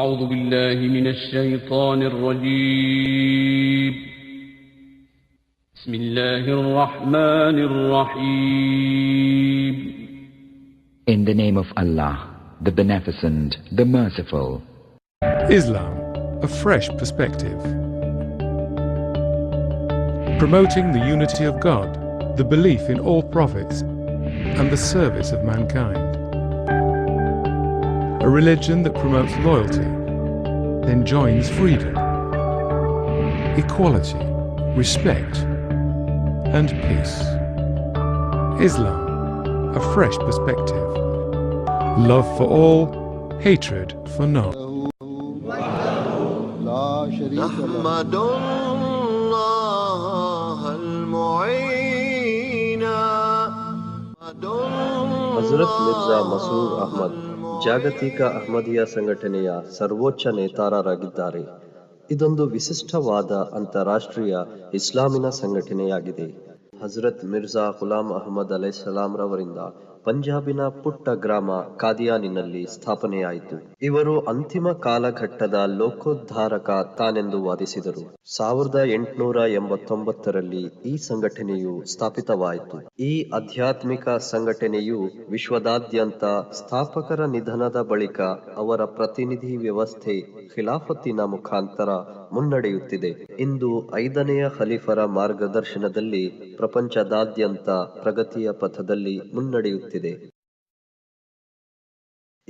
أعوذ بالله من الشيطان الرجيم بسم الله الرحمن الرحيم In the name of Allah, the Beneficent, the Merciful. Islam, a fresh perspective. Promoting the unity of God, the belief in all prophets, and the service of mankind. A religion that promotes loyalty, enjoins freedom, equality, respect, and peace. Islam, a fresh perspective. Love for all, hatred for none. نحمد الله المعين Hazrat Mirza ಮಸೂರ್ ಅಹ್ಮದ್ ಜಾಗತಿಕ ಅಹ್ಮದಿಯಾ ಸಂಘಟನೆಯ ಸರ್ವೋಚ್ಚ ನೇತಾರರಾಗಿದ್ದಾರೆ. ಇದೊಂದು ವಿಶಿಷ್ಟವಾದ ಅಂತಾರಾಷ್ಟ್ರೀಯ ಇಸ್ಲಾಮಿನ ಸಂಘಟನೆಯಾಗಿದೆ. ಹಜರತ್ ಮಿರ್ಜಾ ಗುಲಾಮ್ ಅಹ್ಮದ್ ಅಲೈಹಿಸ್ಸಲಾಂ ರವರಿಂದ ಪಂಜಾಬಿನ ಪುಟ್ಟ ಗ್ರಾಮ ಕಾದಿಯಾನಿನಲ್ಲಿ ಸ್ಥಾಪನೆಯಾಯಿತು. ಇವರು ಅಂತಿಮ ಕಾಲಘಟ್ಟದ ಲೋಕೋದ್ಧಾರಕ ತಾನೆಂದು ವಾದಿಸಿದರು. 1889ರಲ್ಲಿ ಈ ಸಂಘಟನೆಯು ಸ್ಥಾಪಿತವಾಯಿತು. ಈ ಆಧ್ಯಾತ್ಮಿಕ ಸಂಘಟನೆಯು ವಿಶ್ವದಾದ್ಯಂತ ಸ್ಥಾಪಕರ ನಿಧನದ ಬಳಿಕ ಅವರ ಪ್ರತಿನಿಧಿ ವ್ಯವಸ್ಥೆ ಖಿಲಾಫತ್ತಿನ ಮುಖಾಂತರ ಮುನ್ನಡೆಯುತ್ತಿದೆ. ಇಂದು 5ನೇ ಖಲೀಫರ ಮಾರ್ಗದರ್ಶನದಲ್ಲಿ ಪ್ರಪಂಚದಾದ್ಯಂತ ಪ್ರಗತಿಯ ಪಥದಲ್ಲಿ ಮುನ್ನಡೆಯುತ್ತಿದೆ.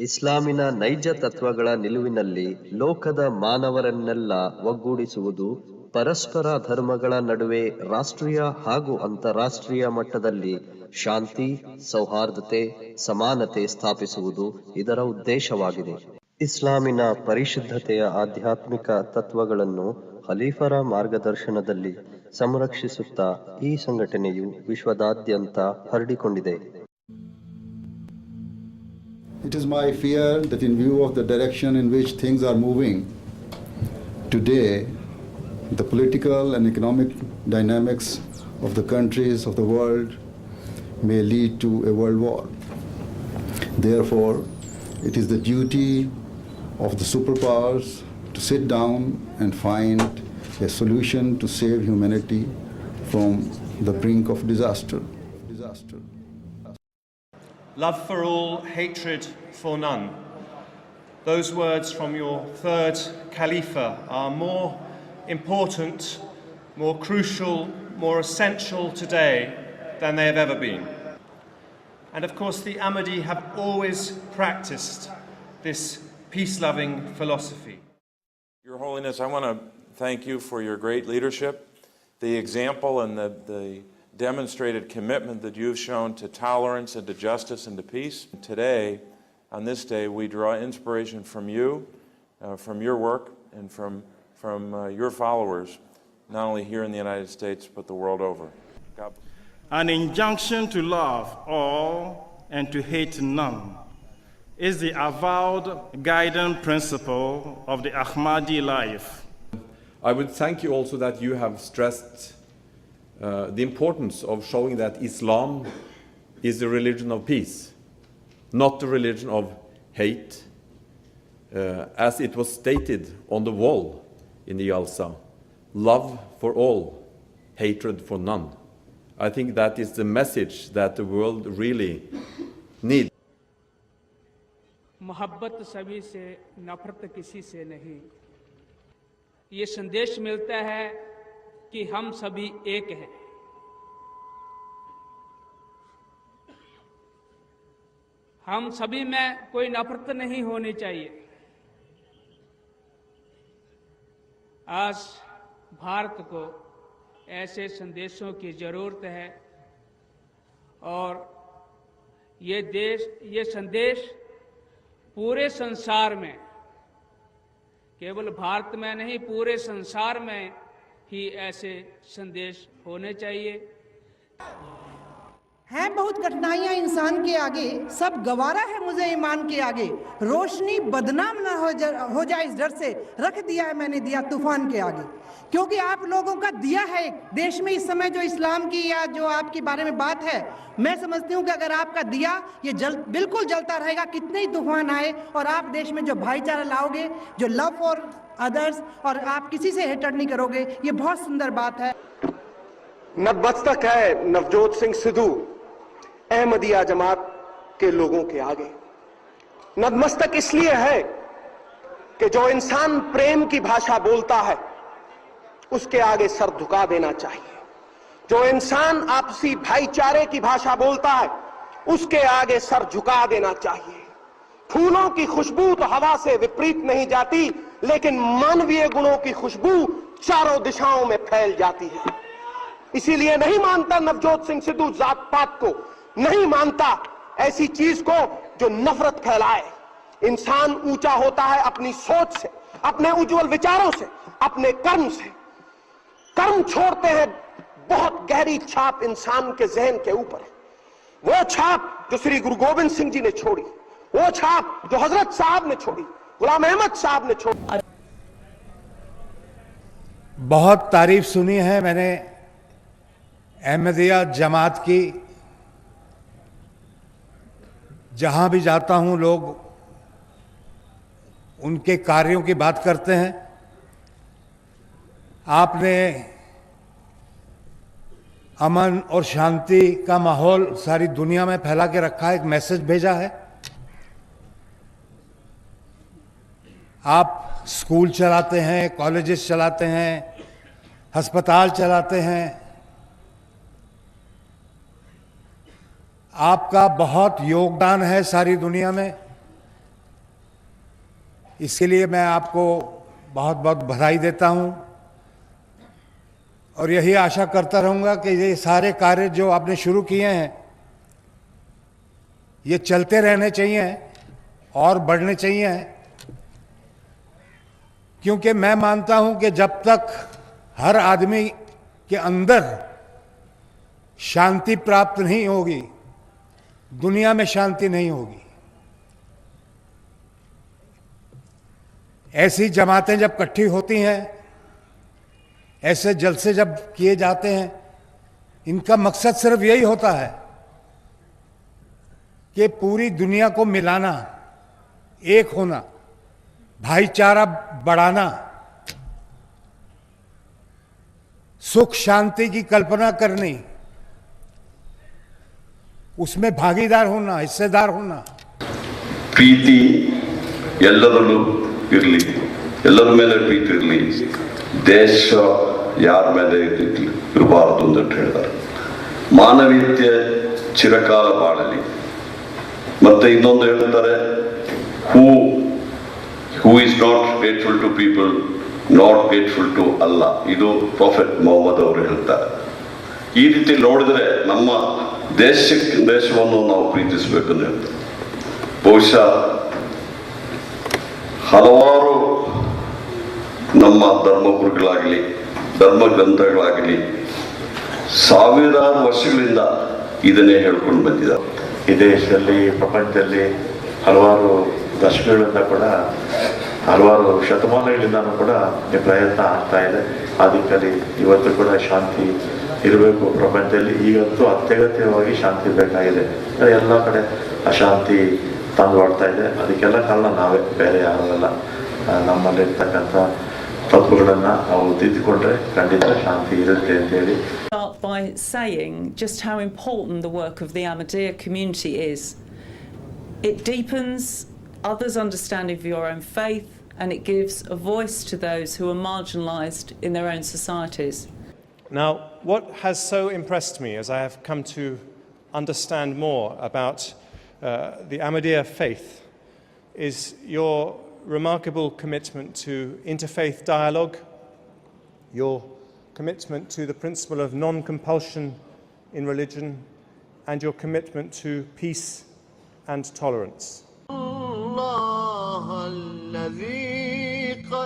ಇಸ್ಲಾಮಿನ ನೈಜ ತತ್ವಗಳ ನಿಲುವಿನಲ್ಲಿ ಲೋಕದ ಮಾನವರನ್ನೆಲ್ಲ ಒಗ್ಗೂಡಿಸುವುದು, ಪರಸ್ಪರ ಧರ್ಮಗಳ ನಡುವೆ ರಾಷ್ಟ್ರೀಯ ಹಾಗೂ ಅಂತಾರಾಷ್ಟ್ರೀಯ ಮಟ್ಟದಲ್ಲಿ ಶಾಂತಿ, ಸೌಹಾರ್ದತೆ, ಸಮಾನತೆ ಸ್ಥಾಪಿಸುವುದು ಇದರ ಉದ್ದೇಶವಾಗಿದೆ. ಇಸ್ಲಾಮಿನ ಪರಿಶುದ್ಧತೆಯ ಆಧ್ಯಾತ್ಮಿಕ ತತ್ವಗಳನ್ನು ಖಲೀಫರ ಮಾರ್ಗದರ್ಶನದಲ್ಲಿ ಸಂರಕ್ಷಿಸುತ್ತಾ ಈ ಸಂಘಟನೆಯು ವಿಶ್ವದಾದ್ಯಂತ ಹರಡಿಕೊಂಡಿದೆ. It is my fear that in view of the direction in which things are moving today, the political and economic dynamics of the countries of the world may lead to a world war. Therefore, it is the duty of the superpowers to sit down and find a solution to save humanity from the brink of disaster. Love for all, hatred for none. Those words from your third Khalifa are more important, more crucial, more essential today than they have ever been. And of course, the Ahmadi have always practiced this peace-loving philosophy. Your Holiness, I want to thank you for your great leadership, the example and the demonstrated commitment that you've shown to tolerance and to justice and to peace. Today, on this day, we draw inspiration from you, from your work, and from your followers, not only here in the United States, but the world over. God bless. An injunction to love all and to hate none is the avowed guiding principle of the Ahmadi life. I would thank you also that you have stressed the importance of showing that Islam is the religion of peace, not the religion of hate, as it was stated on the wall in the Jalsa. Love for all, hatred for none. I think that is the message that the world really needs. मोहब्बत सभी से, नफरत किसी से नहीं। ये संदेश मिलता है कि हम सभी एक हैं। हम सभी में कोई नफरत नहीं होनी चाहिए। आज भारत को ऐसे संदेशों की जरूरत है और ये संदेश पूरे संसार में, केवल भारत में नहीं, पूरे संसार में ही ऐसे संदेश होने चाहिए। हैं बहुत कठिनाइयां इंसान के आगे, सब गवारा है मुझे ईमान के आगे। रोशनी बदनाम ना हो जाए इस डर से, रख दिया है मैंने दिया तूफान के आगे। क्योंकि आप लोगों का दिया है देश में इस समय जो इस्लाम की या जो आपके बारे में बात है, मैं समझती हूँ कि अगर आपका दिया ये बिल्कुल जलता रहेगा, कितने ही तूफान आए, और आप देश में जो भाईचारा लाओगे, जो लव फॉर अदर्स, और आप किसी से हेटर नहीं करोगे, ये बहुत सुंदर बात है। नतमस्तक है नवजोत सिंह सिद्धू अहमदिया जमात के लोगों के आगे। नतमस्तक इसलिए है कि जो इंसान प्रेम की भाषा बोलता है उसके आगे सर झुका देना चाहिए। जो इंसान आपसी भाईचारे की भाषा बोलता है उसके आगे सर झुका देना चाहिए। फूलों की खुशबू तो हवा से विपरीत नहीं जाती, लेकिन मानवीय गुणों की खुशबू चारों दिशाओं में फैल जाती है। इसीलिए नहीं मानता नवजोत सिंह सिद्धू जात पात को, नहीं मानता ऐसी चीज को जो नफरत फैलाए। इंसान ऊंचा होता है अपनी सोच से, अपने उज्जवल विचारों से, अपने कर्म से। कर्म छोड़ते हैं, बहुत गहरी छाप इंसान के जहन के ऊपर है। वो छाप जो श्री गुरु गोविंद सिंह जी ने छोड़ी, वो छाप जो हजरत साहब ने छोड़ी, गुलाम अहमद साहब ने छोड़ी। बहुत तारीफ सुनी है मैंने अहमदिया जमात की। जहां भी जाता हूं लोग उनके कार्यों की बात करते हैं। आपने अमन और शांति का माहौल सारी दुनिया में फैला के रखा है, एक मैसेज भेजा है। आप स्कूल चलाते हैं, कॉलेजेस चलाते हैं, अस्पताल चलाते हैं। आपका बहुत योगदान है सारी दुनिया में। इसके लिए मैं आपको बहुत बहुत बधाई देता हूं और यही आशा करता रहूंगा कि ये सारे कार्य जो आपने शुरू किए हैं ये चलते रहने चाहिए और बढ़ने चाहिए, क्योंकि मैं मानता हूं कि जब तक हर आदमी के अंदर शांति प्राप्त नहीं होगी, दुनिया में शांति नहीं होगी। ऐसी जमातें जब इकट्ठी होती हैं, ऐसे जलसे जब किए जाते हैं, इनका मकसद सिर्फ यही होता है कि पूरी दुनिया को मिलाना, एक होना, भाईचारा बढ़ाना, सुख शांति की कल्पना करनी, उसमें भागीदार होना, हिस्सेदार होना। प्रीति ಎಲ್ಲರಲ್ಲೂ ಇರಲಿ, ಎಲ್ಲರ ಮೇಲೆ ಪ್ರೀತಿ ಇರಲಿ, ದೇಶ ಯಾರ ಮೇಲೆ ಇರಬಾರದು ಅಂತ ಹೇಳ್ತಾರೆ. ಮಾನವೀಯತೆ ಚಿರಕಾಲ ಬಾಳಲಿ. ಮತ್ತೆ ಇನ್ನೊಂದು ಹೇಳ್ತಾರೆ, who is not grateful to people, not grateful to Allah. ಇದು ಪ್ರಾಫೆಟ್ ಮೊಹಮ್ಮದ್ ಅವರು ಹೇಳ್ತಾರೆ. ಈ ರೀತಿ ನೋಡಿದ್ರೆ ನಮ್ಮ ದೇಶವನ್ನು ನಾವು ಪ್ರೀತಿಸಬೇಕಂತ ಹೇಳ್ತಾರೆ. ಬಹುಶಃ ಹಲವಾರು ನಮ್ಮ ಧರ್ಮಗುರುಗಳಾಗಲಿ, ಧರ್ಮ ಗ್ರಂಥಗಳಾಗಲಿ ಸಾವಿರಾರು ವರ್ಷಗಳಿಂದ ಇದನ್ನೇ ಹೇಳ್ಕೊಂಡು ಬಂದಿದ್ದಾರೆ. ಈ ದೇಶದಲ್ಲಿ, ಪ್ರಪಂಚದಲ್ಲಿ ಹಲವಾರು ದಶಕಗಳಿಂದ ಕೂಡ, ಹಲವಾರು ಶತಮಾನಗಳಿಂದನೂ ಕೂಡ ಈ ಪ್ರಯತ್ನ ಆಗ್ತಾ ಇದೆ. ಆ ದಿಕ್ಕಲ್ಲಿ ಇವತ್ತು ಕೂಡ ಶಾಂತಿ ಇರಬೇಕು ಪ್ರಪಂಚದಲ್ಲಿ. ಈಗಂತೂ ಅತ್ಯಗತ್ಯವಾಗಿ ಶಾಂತಿ ಬೇಕಾಗಿದೆ. ಎಲ್ಲ ಕಡೆ ಅಶಾಂತಿ ತಂದು ಮಾಡ್ತಾ ಇದೆ. ಅದಕ್ಕೆಲ್ಲ ಕಾರಣ ನಾವೇ, ಬೇರೆ ಯಾರೂ ಅಲ್ಲ. ನಮ್ಮಲ್ಲಿರ್ತಕ್ಕಂಥ ತಪ್ಪುಗಳನ್ನು ನಾವು ತಿದ್ದುಕೊಂಡ್ರೆ ಖಂಡಿತ ಶಾಂತಿ ಇರುತ್ತೆ ಅಂತೇಳಿ. Start by saying just how important the work of the Ahmadiyya community is. It deepens others' understanding of your own faith, and it gives a voice to those who are marginalised in their own societies. Now, what has so impressed me as I have come to understand more about the Ahmadiyya faith is your remarkable commitment to interfaith dialogue, your commitment to the principle of non-compulsion in religion, and your commitment to peace and tolerance.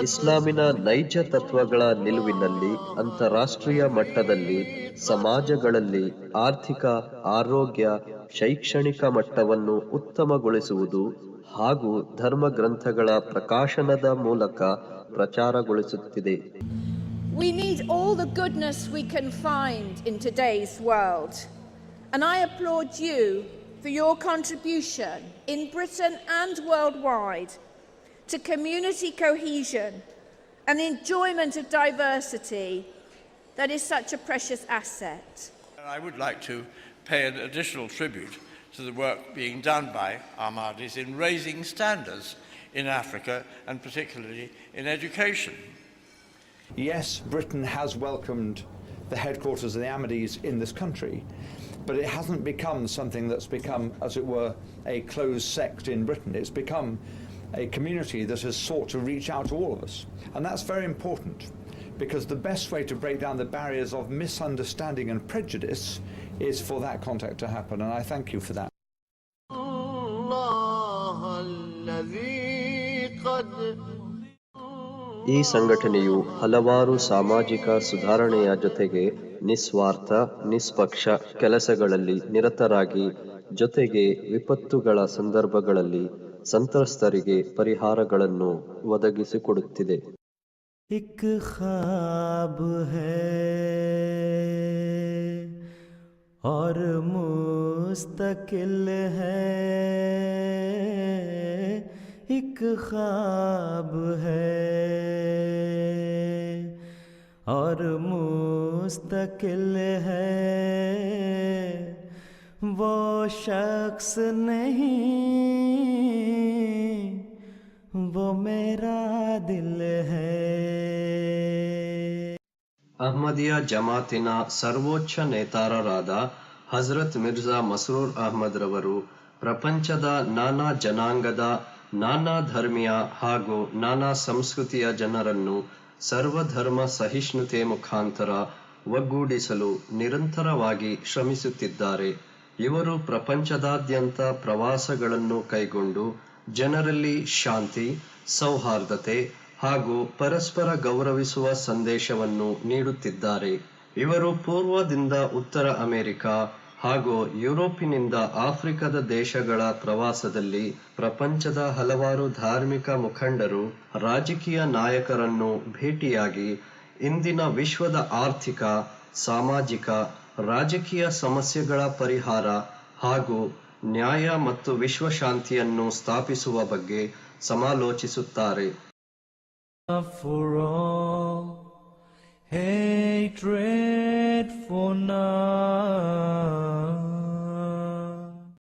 ಇಸ್ಲಾಮಿನ ನೈಜ ತತ್ವಗಳ ನಿಲುವಿನಲ್ಲಿ ಅಂತಾರಾಷ್ಟ್ರೀಯ ಮಟ್ಟದಲ್ಲಿ ಸಮಾಜಗಳಲ್ಲಿ ಆರ್ಥಿಕ, ಆರೋಗ್ಯ, ಶೈಕ್ಷಣಿಕ ಮಟ್ಟವನ್ನು ಉತ್ತಮಗೊಳಿಸುವುದು ಹಾಗೂ ಧರ್ಮ ಗ್ರಂಥಗಳ ಪ್ರಕಾಶನದ ಮೂಲಕ ಪ್ರಚಾರಗೊಳಿಸುತ್ತಿದೆ. We need all the goodness we can find in today's world, and I applaud you for your contribution in Britain and worldwide to community cohesion and enjoyment of diversity that is such a precious asset. I would like to pay an additional tribute to the work being done by Ahmadis in raising standards in Africa and particularly in education. Yes, Britain has welcomed the headquarters of the Ahmadis in this country, but it hasn't become something that's become, as it were, a closed sect in Britain. It's become a community that has sought to reach out to all of us. And that's very important, because the best way to break down the barriers of misunderstanding and prejudice is for that contact to happen, and I thank you for that. ಈ ಸಂಘಟನೆಯು ಹಲವಾರು ಸಾಮಾಜಿಕ ಸುಧಾರಣೆಯ ಜೊತೆಗೆ ನಿಸ್ವಾರ್ಥ, ನಿಷ್ಪಕ್ಷ ಕೆಲಸಗಳಲ್ಲಿ ನಿರತರಾಗಿ, ಜೊತೆಗೆ ವಿಪತ್ತುಗಳ ಸಂದರ್ಭಗಳಲ್ಲಿ ಸಂತ್ರಸ್ತರಿಗೆ ಪರಿಹಾರಗಳನ್ನು ಒದಗಿಸಿಕೊಡುತ್ತಿದೆ. एक ख्वाब है और मुस्तकिल है, एक ख्वाब है और मुस्तकिल है, वो शख्स नहीं, वो मेरा दिल है. ಅಹ್ಮದಿಯಾ ಜಮಾತಿನ ಸರ್ವೋಚ್ಚ ನೇತಾರರಾದ ಹಜರತ್ ಮಿರ್ಜಾ ಮಸ್ರೂರ್ ಅಹ್ಮದ್ ರವರು ಪ್ರಪಂಚದ ನಾನಾ ಜನಾಂಗದ, ನಾನಾ ಧರ್ಮೀಯ ಹಾಗೂ ನಾನಾ ಸಂಸ್ಕೃತಿಯ ಜನರನ್ನು ಸರ್ವಧರ್ಮ ಸಹಿಷ್ಣುತೆ ಮುಖಾಂತರ ಒಗ್ಗೂಡಿಸಲು ನಿರಂತರವಾಗಿ ಶ್ರಮಿಸುತ್ತಿದ್ದಾರೆ. ಇವರು ಪ್ರಪಂಚದಾದ್ಯಂತ ಪ್ರವಾಸಗಳನ್ನು ಕೈಗೊಂಡು ಜನರಲ್ಲಿ ಶಾಂತಿ, ಸೌಹಾರ್ದತೆ ಹಾಗೂ ಪರಸ್ಪರ ಗೌರವಿಸುವ ಸಂದೇಶವನ್ನು ನೀಡುತ್ತಿದ್ದಾರೆ. ಇವರು ಪೂರ್ವದಿಂದ ಉತ್ತರ ಅಮೆರಿಕ ಹಾಗೂ ಯುರೋಪಿನಿಂದ ಆಫ್ರಿಕಾದ ದೇಶಗಳ ಪ್ರವಾಸದಲ್ಲಿ ಪ್ರಪಂಚದ ಹಲವಾರು ಧಾರ್ಮಿಕ ಮುಖಂಡರು, ರಾಜಕೀಯ ನಾಯಕರನ್ನು ಭೇಟಿಯಾಗಿ ಇಂದಿನ ವಿಶ್ವದ ಆರ್ಥಿಕ, ಸಾಮಾಜಿಕ, ರಾಜಕೀಯ ಸಮಸ್ಯೆಗಳ ಪರಿಹಾರ ಹಾಗೂ ನ್ಯಾಯ ಮತ್ತು ವಿಶ್ವಶಾಂತಿಯನ್ನು ಸ್ಥಾಪಿಸುವ ಬಗ್ಗೆ ಸಮಾಲೋಚಿಸುತ್ತಾರೆ. For all hatred for none.